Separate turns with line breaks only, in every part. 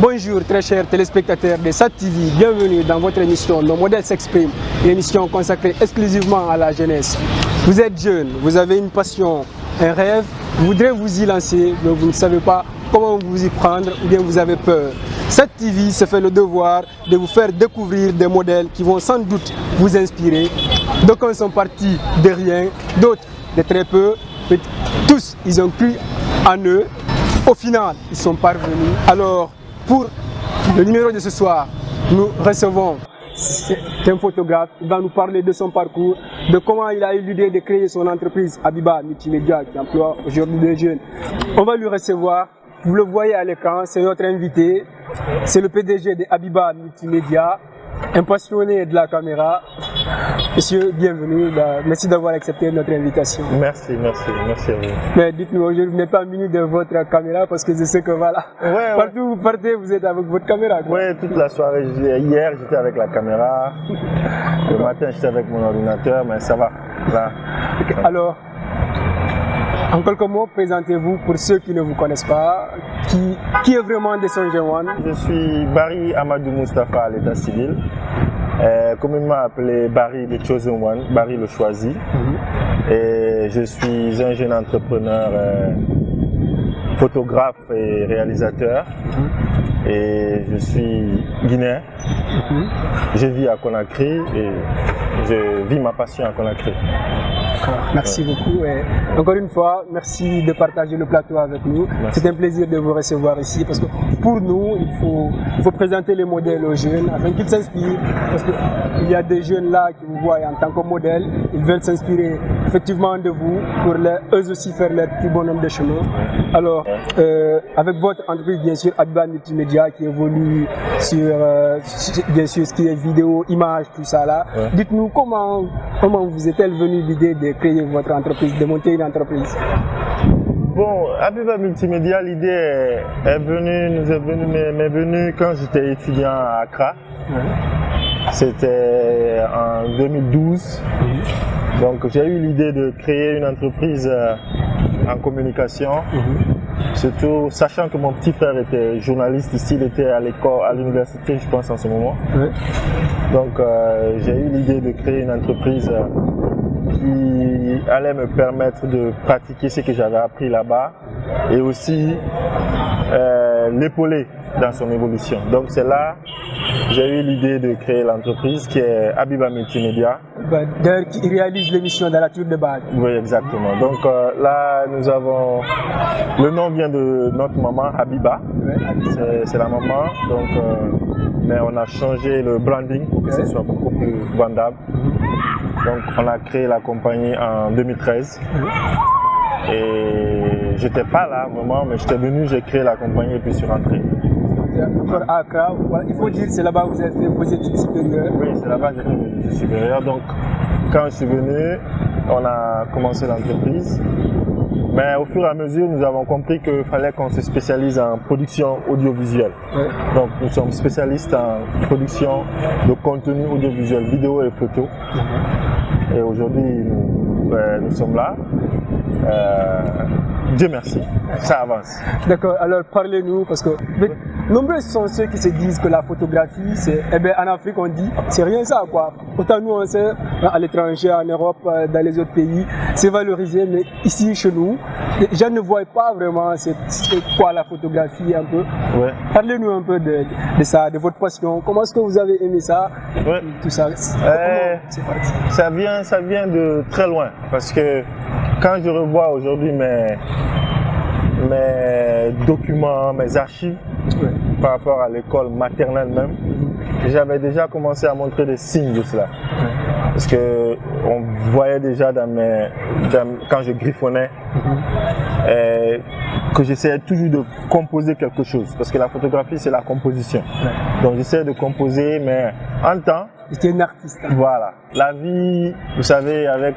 Bonjour très chers téléspectateurs de SAT TV, bienvenue dans votre émission Nos modèles s'expriment, une émission consacrée exclusivement à la jeunesse. Vous êtes jeune, vous avez une passion, un rêve, vous voudrez vous y lancer, mais vous ne savez pas comment vous y prendre ou bien vous avez peur. SAT TV se fait le devoir de vous faire découvrir des modèles qui vont sans doute vous inspirer. D'aucuns sont partis de rien, d'autres de très peu, mais tous ils ont cru en eux. Au final, ils sont parvenus. Alors, pour le numéro de ce soir, nous recevons un photographe. Il va nous parler de son parcours, de comment il a eu l'idée de créer son entreprise Habiba Multimédia qui emploie aujourd'hui des jeunes. On va lui recevoir. Vous le voyez à l'écran, c'est notre invité. C'est le PDG de Habiba Multimédia, un passionné de la caméra. Monsieur, bienvenue. Merci d'avoir accepté notre invitation.
Merci à vous.
Mais dites-nous, aujourd'hui, vous n'êtes pas muni de votre caméra parce que je sais que voilà, partout où vous partez, vous êtes avec votre caméra.
Oui, toute la soirée. Hier, j'étais avec la caméra. Le matin, j'étais avec mon ordinateur, mais ça va. Là.
Alors, en quelques mots, présentez-vous pour ceux qui ne vous connaissent pas. Qui est vraiment Desson One?
Je suis Barry Amadou Mustafa à l'état civil, communément appelé Barry the Chosen One, Barry le choisi. Et je suis un jeune entrepreneur, photographe et réalisateur. Et je suis guinéen. Je vis à Conakry et je vis ma passion à Conakry.
Merci beaucoup et encore une fois, merci de partager le plateau avec nous. C'est un plaisir de vous recevoir ici parce que pour nous, il faut présenter les modèles aux jeunes afin qu'ils s'inspirent parce qu'il y a des jeunes là qui vous voient en tant que modèle, ils veulent s'inspirer effectivement de vous pour eux aussi faire leur petit bonhomme de chemin. Alors, avec votre entreprise bien sûr, Habiba Multimédia qui évolue sur bien sûr ce qui est vidéo, image, tout ça là, dites-nous comment vous est-elle venue l'idée de créer votre entreprise, de monter une entreprise?
Bon, Habiba Multimédia, l'idée m'est venue quand j'étais étudiant à Accra. C'était en 2012. Donc j'ai eu l'idée de créer une entreprise en communication. Surtout sachant que mon petit frère était journaliste ici, il était à l'école, à l'université je pense en ce moment. Donc j'ai eu l'idée de créer une entreprise qui allait me permettre de pratiquer ce que j'avais appris là-bas et aussi l'épauler dans son évolution. Donc c'est là que j'ai eu l'idée de créer l'entreprise qui est Habiba Multimédia.
D'ailleurs, qui réalise l'émission dans la tour de Bâle.
Oui, exactement. Donc là, nous avons... Le nom vient de notre maman, Habiba. C'est la maman. Donc, mais on a changé le branding pour que ce soit beaucoup plus vendable. Donc on a créé la compagnie en 2013. Et j'étais pas là vraiment, mais j'étais venu, j'ai créé la compagnie et puis je suis rentré.
À Accra, il faut dire c'est là-bas que vous avez fait vos études supérieures.
Oui, c'est là-bas que j'ai fait mes études supérieures. Donc quand je suis venu, on a commencé l'entreprise. Mais au fur et à mesure, nous avons compris qu'il fallait qu'on se spécialise en production audiovisuelle. Donc nous sommes spécialistes en production de contenu audiovisuel, vidéo et photo. Et aujourd'hui, nous sommes là. Dieu merci, ça avance.
D'accord, alors parlez-nous parce que nombreux sont ceux qui se disent que la photographie, c'est, en Afrique on dit, c'est rien ça quoi. Autant nous on sait, à l'étranger, en Europe, dans les autres pays, c'est valorisé, mais ici chez nous, les gens ne voient pas vraiment c'est quoi la photographie un peu. Parlez-nous un peu de ça, de votre passion, comment est-ce que vous avez aimé ça, tout ça. C'est parti.
Ça vient de très loin parce que quand je revois aujourd'hui mes documents, mes archives par rapport à l'école maternelle même, j'avais déjà commencé à montrer des signes de cela. Parce que on voyait déjà quand je griffonnais que j'essayais toujours de composer quelque chose. Parce que la photographie, c'est la composition. Donc j'essayais de composer, mais en temps,
c'était un artiste.
Voilà. La vie, vous savez, avec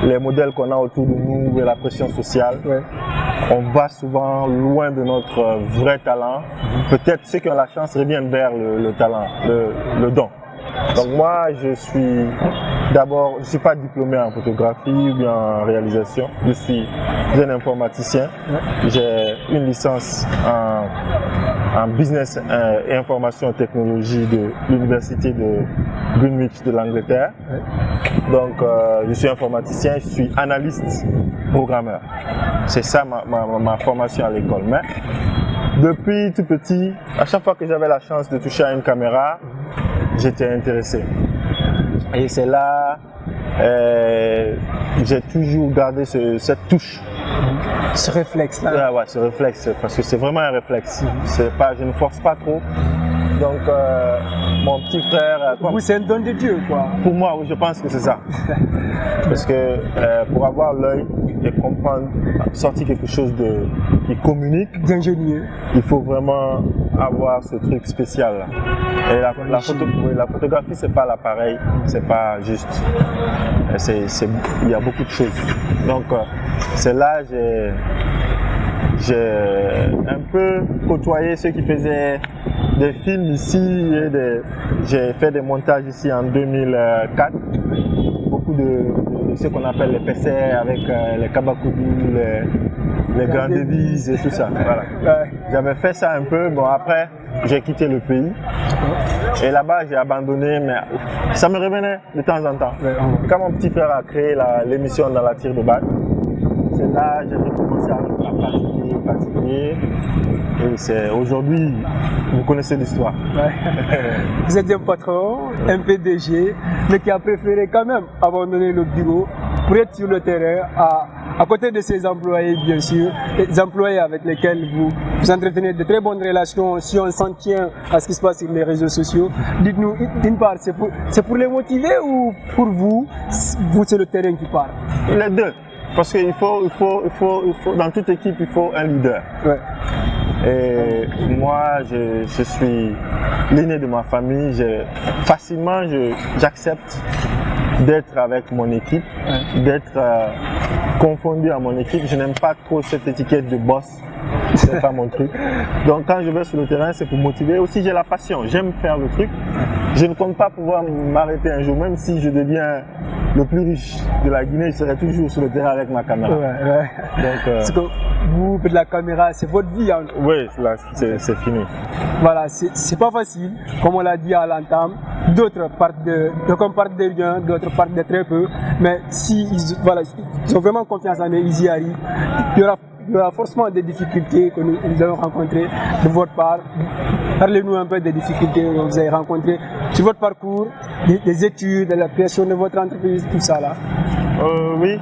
les modèles qu'on a autour de nous et la pression sociale, on va souvent loin de notre vrai talent. Peut-être ceux qui ont la chance reviennent vers le talent, le don. Donc moi, je suis pas diplômé en photographie ou bien en réalisation. Je suis un informaticien. J'ai une licence en business et information et technologie de l'université de Greenwich de l'Angleterre. Donc je suis informaticien, je suis analyste programmeur. C'est ça ma formation à l'école. Mais depuis tout petit, à chaque fois que j'avais la chance de toucher à une caméra, j'étais intéressé. Et c'est là j'ai toujours gardé cette touche.
Ce réflexe-là.
Ouais, ce réflexe, parce que c'est vraiment un réflexe. Je ne force pas trop. Donc, mon petit frère...
Vous, c'est un don de Dieu, quoi.
Pour moi, oui, je pense que c'est ça. Parce que pour avoir l'œil et comprendre, sortir quelque chose qui communique,
d'ingénieux,
il faut vraiment avoir ce truc spécial là. Et la photographie, c'est pas l'appareil, c'est pas juste. Il y a beaucoup de choses. Donc, c'est là que j'ai un peu côtoyé ceux qui faisaient des films ici. J'ai fait des montages ici en 2004. Beaucoup de ce qu'on appelle les PC avec les kabakoudou, les grandes devises et tout ça. Voilà. J'avais fait ça un peu. Bon, après, j'ai quitté le pays. Et là-bas, j'ai abandonné, mais ça me revenait de temps en temps. Quand mon petit frère a créé l'émission dans la tire de balle, c'est là que j'ai recommencé à pratiquer. Et c'est aujourd'hui, vous connaissez l'histoire. Ouais.
Vous êtes un patron, un PDG, mais qui a préféré quand même abandonner le bureau pour être sur le terrain, à côté de ses employés, bien sûr, les employés avec lesquels vous entretenez de très bonnes relations, si on s'en tient à ce qui se passe sur les réseaux sociaux. Dites-nous, d'une part, c'est pour les motiver ou pour vous, c'est le terrain qui parle?
Les deux. Parce qu'il faut, dans toute équipe, il faut un leader. Ouais. Et moi, je suis l'aîné de ma famille. Facilement, j'accepte d'être avec mon équipe, d'être confondu à mon équipe. Je n'aime pas trop cette étiquette de boss. C'est pas mon truc. Donc quand je vais sur le terrain, c'est pour motiver. Aussi, j'ai la passion. J'aime faire le truc. Je ne compte pas pouvoir m'arrêter un jour, même si je deviens le plus riche de la Guinée, je serai toujours sur le terrain avec ma caméra.
Donc, parce que vous, de la caméra, c'est votre vie. Hein.
Oui, c'est fini.
Voilà, c'est pas facile, comme on l'a dit à l'entame. D'autres partent de rien, d'autres partent de très peu. Mais si ils ont vraiment confiance en eux, ils y arrivent. Il y aura forcément des difficultés que nous avons rencontrées de votre part. Parlez-nous un peu des difficultés que vous avez rencontrées sur votre parcours, des études, de la création de votre entreprise, tout ça là.
Oui.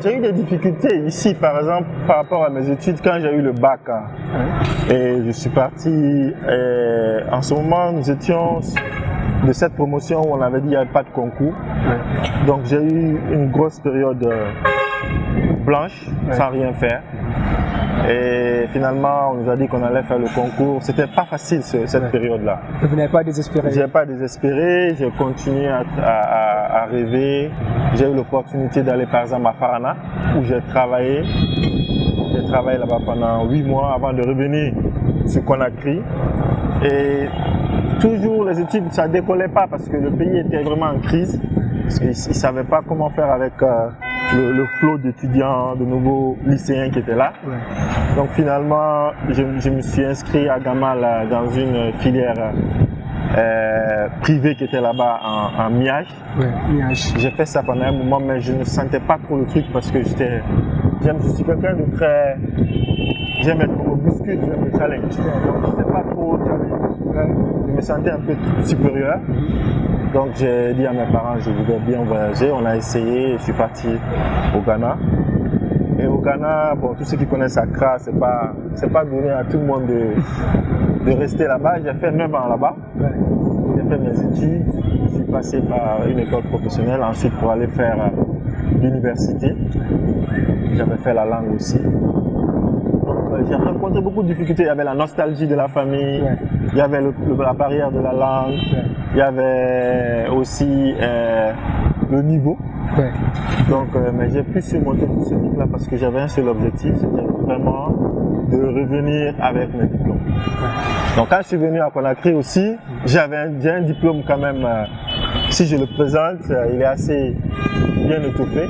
J'ai eu des difficultés ici, par exemple, par rapport à mes études, quand j'ai eu le bac. Et je suis parti. En ce moment, nous étions de cette promotion où on avait dit qu'il n'y avait pas de concours. Donc j'ai eu une grosse période blanche, sans rien faire. Et finalement, on nous a dit qu'on allait faire le concours. C'était pas facile cette période-là.
Vous n'avez pas désespéré?
Je n'ai pas désespéré. J'ai continué à rêver. J'ai eu l'opportunité d'aller par exemple à Farana, où j'ai travaillé. J'ai travaillé là-bas pendant 8 mois avant de revenir sur Conakry. Et toujours les études, ça ne décollait pas parce que le pays était vraiment en crise. Parce qu'ils ne savaient pas comment faire avec le flot d'étudiants, de nouveaux lycéens qui étaient là. Donc finalement, je me suis inscrit à Gamal dans une filière privée qui était là-bas en Miage. J'ai fait ça pendant un moment, mais je ne sentais pas trop le truc parce que je suis quelqu'un de très... J'aime être comme au biscuit, j'aime le challenge. Donc je n'étais pas trop challenge. Je me sentais un peu supérieur. Donc j'ai dit à mes parents, je voudrais bien voyager. On a essayé, je suis parti au Ghana. Et au Ghana, bon, tous ceux qui connaissent Accra, c'est pas donné à tout le monde de rester là-bas. J'ai fait 9 ans là-bas. J'ai fait mes études. Je suis passé par une école professionnelle, ensuite pour aller faire l'université. J'avais fait la langue aussi. J'ai rencontré beaucoup de difficultés. Il y avait la nostalgie de la famille, il y avait la barrière de la langue, il y avait aussi le niveau. Donc, mais j'ai pu surmonter tout ce truc-là parce que j'avais un seul objectif, c'était vraiment de revenir avec mes diplômes. Donc, quand je suis venu à Conakry aussi, j'ai un diplôme quand même. Si je le présente, il est assez bien étoffé.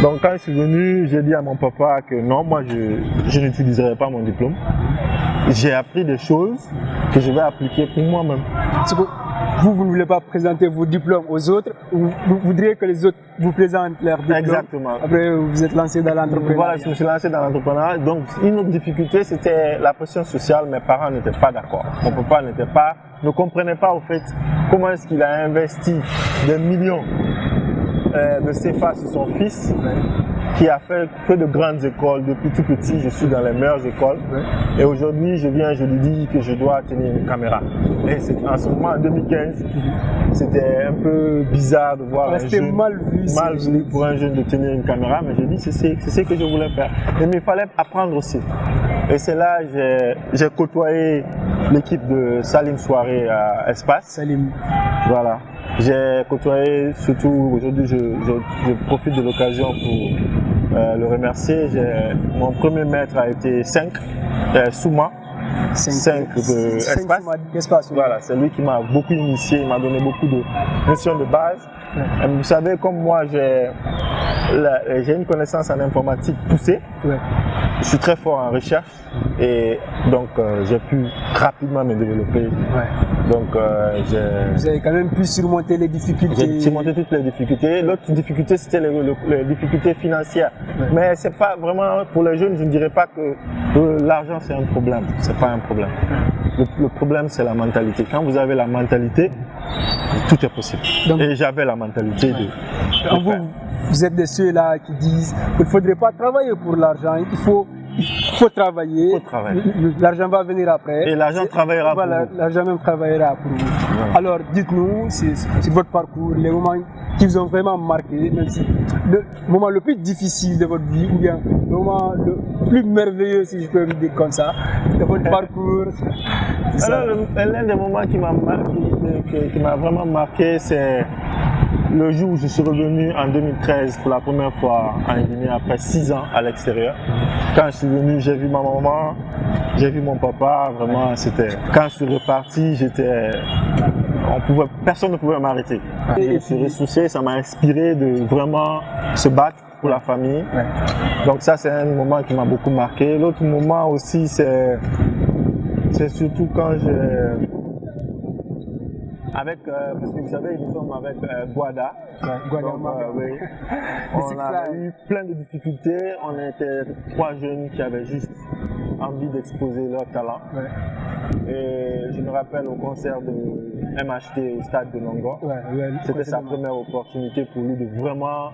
Donc quand je suis venu, j'ai dit à mon papa que non, moi je n'utiliserai pas mon diplôme. j'ai appris des choses que je vais appliquer pour moi-même.
Vous ne voulez pas présenter vos diplômes aux autres, ou vous voudriez que les autres vous présentent leurs diplômes.
Exactement.
Après, vous êtes lancé dans l'entrepreneuriat.
Voilà, je me suis lancé dans l'entrepreneuriat. Donc, une autre difficulté, c'était la pression sociale. Mes parents n'étaient pas d'accord. Mon papa ne comprenait pas, au fait, comment est-ce qu'il a investi des millions de CFA sur son fils, qui a fait que de grandes écoles. Depuis tout petit, je suis dans les meilleures écoles. Et aujourd'hui, je lui dis que je dois tenir une caméra. Et en ce moment, en 2015, c'était un peu bizarre de voir un jeune, mal vu pour un jeune de tenir une caméra, mais j'ai dit c'est ce que je voulais faire. Mais il fallait apprendre aussi. Et c'est là que j'ai côtoyé l'équipe de Salim Soirée à Espace.
Salim.
Voilà. J'ai côtoyé, surtout aujourd'hui, je profite de l'occasion pour le remercier. Mon premier maître a été Souma. 5 de Espace. Voilà, c'est lui qui m'a beaucoup initié, il m'a donné beaucoup de notions de base. Vous savez, comme moi, j'ai une connaissance en informatique poussée. Je suis très fort en recherche et donc j'ai pu rapidement me développer. Donc
vous avez quand même pu surmonter les difficultés.
J'ai surmonté toutes les difficultés. L'autre difficulté, c'était les difficultés financières. Mais c'est pas vraiment pour les jeunes, je ne dirais pas que l'argent c'est un problème. C'est pas un problème. Le problème, c'est la mentalité. Quand vous avez la mentalité, tout est possible. Donc, et j'avais la mentalité de
vous êtes de ceux-là qui disent qu'il ne faudrait pas travailler pour l'argent, il faut travailler. L'argent va venir après.
Et l'argent travaillera pour vous.
L'argent même travaillera pour vous. Alors, dites-nous, c'est votre parcours, les moments qui vous ont vraiment marqué, même si le moment le plus difficile de votre vie, ou bien le moment le plus merveilleux, si je peux me dire comme ça, de votre parcours.
Alors, l'un des moments qui m'a vraiment marqué, c'est le jour où je suis revenu en 2013 pour la première fois en Guinée après 6 ans à l'extérieur. Quand je suis venu, j'ai vu ma maman, j'ai vu mon papa, vraiment c'était... Quand je suis reparti, personne ne pouvait m'arrêter. Je me suis ressourcé, ça m'a inspiré de vraiment se battre pour la famille. Donc ça c'est un moment qui m'a beaucoup marqué. L'autre moment aussi c'est surtout quand parce que vous savez, nous sommes avec Guada. Oui. On a eu plein de difficultés. On était 3 jeunes qui avaient juste envie d'exposer leur talent. Et je me rappelle au concert de MHT au stade de Nongo. C'était sa première opportunité pour lui de vraiment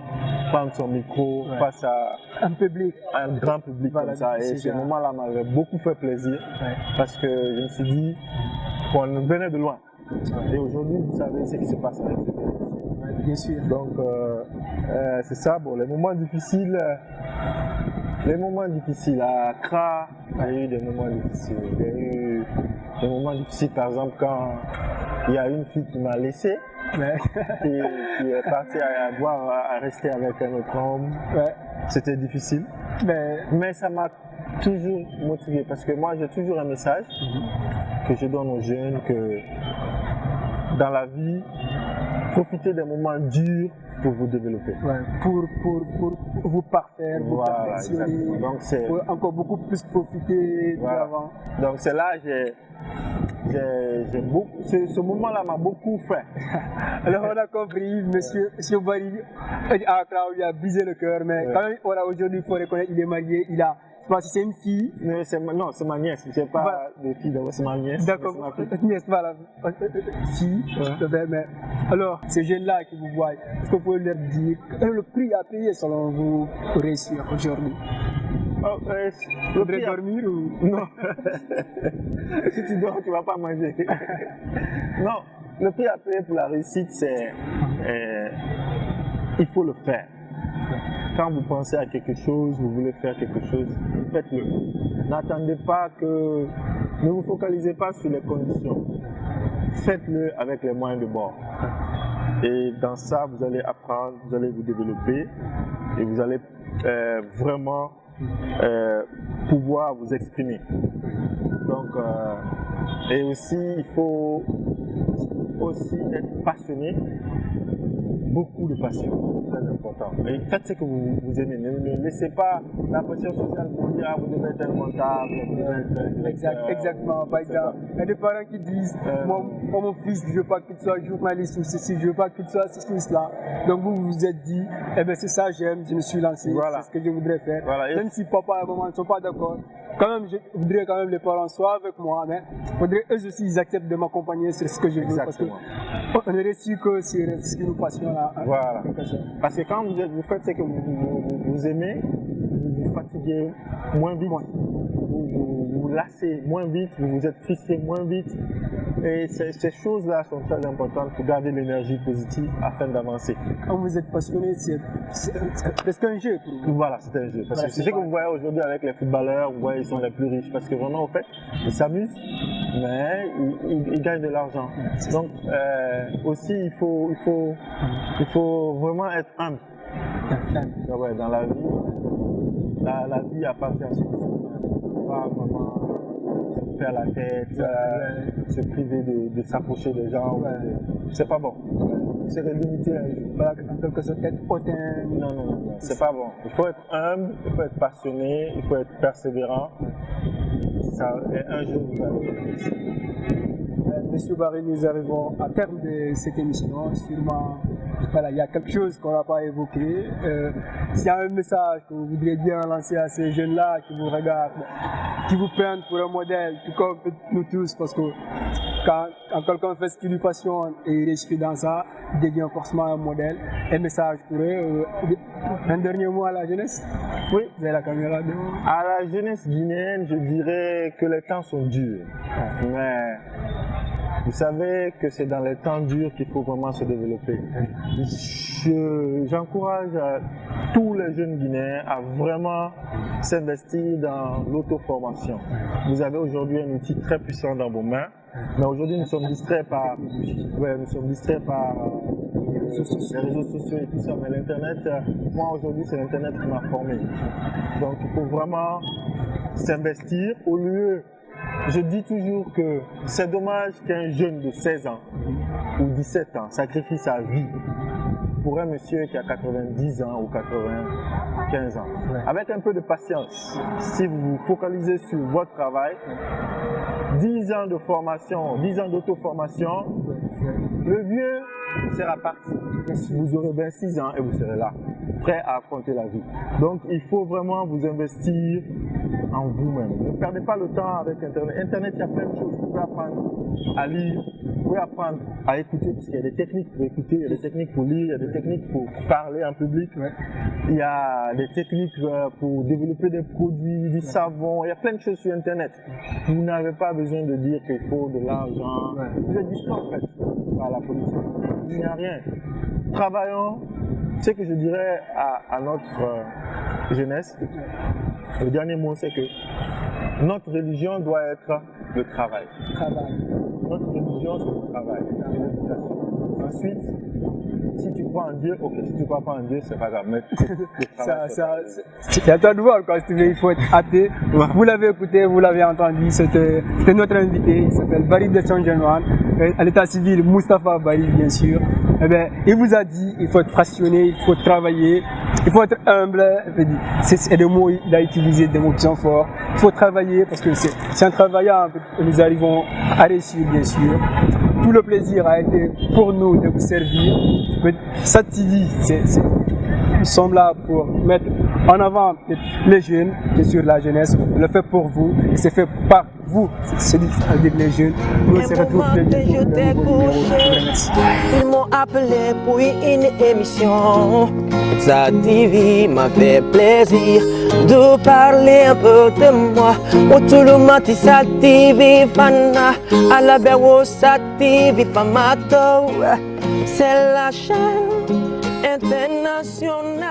prendre son micro face à un grand public comme ça. Et ce moment-là m'avait beaucoup fait plaisir parce que je me suis dit qu'on venait de loin. Et aujourd'hui, vous savez ce qui se passe avec ce pays.
Bien sûr.
Donc, c'est ça. Bon, les moments difficiles à Accra, il y a eu des moments difficiles. Il y a eu des moments difficiles, par exemple, quand il y a une fille qui m'a laissé, qui est partie à rester avec un autre homme. C'était difficile. Mais ça m'a toujours motivé parce que moi, j'ai toujours un message que je donne aux jeunes que dans la vie, profitez des moments durs pour vous développer.
Pour vous parfaire, vous perfectionner, pour encore beaucoup plus profiter de l'avant.
Donc c'est là que ce moment-là m'a beaucoup fait.
Alors on a compris, monsieur Barry, il a brisé le cœur, mais quand même, aujourd'hui, il faut reconnaître qu'il est marié, il a... C'est une fille.
Non, c'est ma nièce. Je n'ai pas de fille, c'est ma nièce.
D'accord, nièce, voilà. Fille, mais alors, ces jeunes-là qui vous voient, est-ce que vous pouvez leur dire le prix à payer selon vous pour réussir aujourd'hui?
Tu voudrais dormir ou... Non. Si tu dors, tu ne vas pas manger. Non, le prix à payer pour la réussite, c'est... il faut le faire. Quand vous pensez à quelque chose, vous voulez faire quelque chose, faites-le. N'attendez pas que... Ne vous focalisez pas sur les conditions. Faites-le avec les moyens de bord. Et dans ça, vous allez apprendre, vous allez vous développer et vous allez vraiment pouvoir vous exprimer. Donc, et aussi, il faut aussi être passionné beaucoup de passion, très important. Et faites ce que vous aimez. Ne laissez pas la pression sociale vous dire vous devez être un comptable, vous devez être
Exactement. Par exemple, il y a des parents qui disent moi, mon fils, je veux pas qu'il soit journaliste ou ceci, je veux pas qu'il soit ceci, cela. Donc vous vous êtes dit, eh ben c'est ça, j'aime, je me suis lancé, c'est ce que je voudrais faire.
Voilà.
Même si papa et maman ne sont pas d'accord, quand même, je voudrais quand même les parents soient avec moi, mais il faudrait eux aussi ils acceptent de m'accompagner sur ce que je veux.
Exactement.
Parce qu'on ne réussit que sur ce qui nous passionne.
Voilà. Parce que quand vous faites ce que vous aimez, vous vous fatiguez moins vite, vous vous lassez moins vite, vous vous êtes frustré moins vite. Et ces choses-là sont très importantes pour garder l'énergie positive afin d'avancer.
Quand vous êtes passionné, c'est presque un jeu pour vous.
Voilà, c'est un jeu. Parce que c'est ce que vous voyez aujourd'hui avec les footballeurs, vous voyez, ils sont les plus riches. Parce que vraiment, en fait, ils s'amusent, mais ils gagnent de l'argent. Donc, aussi, il faut vraiment être humble. Ouais, dans la vie, la vie appartient à soi. Pas vraiment se faire la tête, se priver de s'approcher des gens. C'est pas bon. C'est de limiter en quelque sorte être hautain. Non, c'est pas bon. Il faut être humble, il faut être passionné, il faut être persévérant. Ça, et un jour, vous allez réussir.
Monsieur Barry, nous arrivons à terme de cette émission. Sûrement, voilà, il y a quelque chose qu'on n'a pas évoqué. S'il y a un message que vous voudriez bien lancer à ces jeunes-là qui vous regardent, qui vous prennent pour un modèle, tout comme nous tous, parce que quand quelqu'un fait ce qui lui passionne et il réussit dans ça, il devient forcément un modèle. Un message pour eux. Un dernier mot à la jeunesse? Oui, vous avez la caméra devant.
À la jeunesse guinéenne, je dirais que les temps sont durs. Mais vous savez que c'est dans les temps durs qu'il faut vraiment se développer. J'encourage tous les jeunes Guinéens à vraiment s'investir dans l'auto-formation. Vous avez aujourd'hui un outil très puissant dans vos mains, mais aujourd'hui nous sommes distraits par, les réseaux sociaux et tout ça. Mais l'Internet, moi aujourd'hui c'est l'Internet qui m'a formé. Donc il faut vraiment s'investir au lieu. Je dis toujours que c'est dommage qu'un jeune de 16 ans ou 17 ans sacrifie sa vie pour un monsieur qui a 90 ans ou 95 ans. Avec un peu de patience, si vous vous focalisez sur votre travail, 10 ans de formation, 10 ans d'auto-formation, le vieux sera parti. Vous aurez 26 ans et vous serez là, prêt à affronter la vie. Donc il faut vraiment vous investir en vous-même. Ne perdez pas le temps avec Internet. Internet, il y a plein de choses. Vous pouvez apprendre à lire, vous pouvez apprendre à écouter, parce qu'il y a des techniques pour écouter, il y a des techniques pour lire, il y a des techniques pour parler en public. Il y a des techniques pour développer des produits, du savon. Il y a plein de choses sur Internet. Vous n'avez pas besoin de dire qu'il faut de l'argent. Vous êtes distrait en fait par la politique. Il n'y a rien. Travaillons. Ce que je dirais à notre jeunesse, le dernier mot, c'est que notre religion doit être le travail. Notre religion, c'est le travail, c'est l'éducation. Ensuite, si tu crois en Dieu, ok. Si tu ne crois pas en Dieu, c'est pas grave. Mais
c'est à toi de voir, quoi. Il faut être athée. Vous l'avez écouté, vous l'avez entendu. C'était notre invité. Il s'appelle Barry de Tchongenwan. À l'état civil, Moustapha Barry, bien sûr. Eh bien, il vous a dit, il faut être passionné, il faut travailler, il faut être humble. C'est des mots, il a utilisé des mots qui sont forts. Il faut travailler parce que c'est en travaillant que nous arrivons à réussir, bien sûr. Tout le plaisir a été pour nous de vous servir. SatTV, nous sommes là pour mettre en avant les jeunes, bien sûr la jeunesse. On le fait pour vous et c'est fait par vous, c'est-à-dire les jeunes. Nous on se retrouve très bientôt pour un nouveau numéro.
Ils m'ont appelé pour une émission. SatTV m'a fait plaisir de parler un peu de moi. Tout le monde dit SatTV Fana, à la belle SatTV Famato. C'est la chaîne internationale.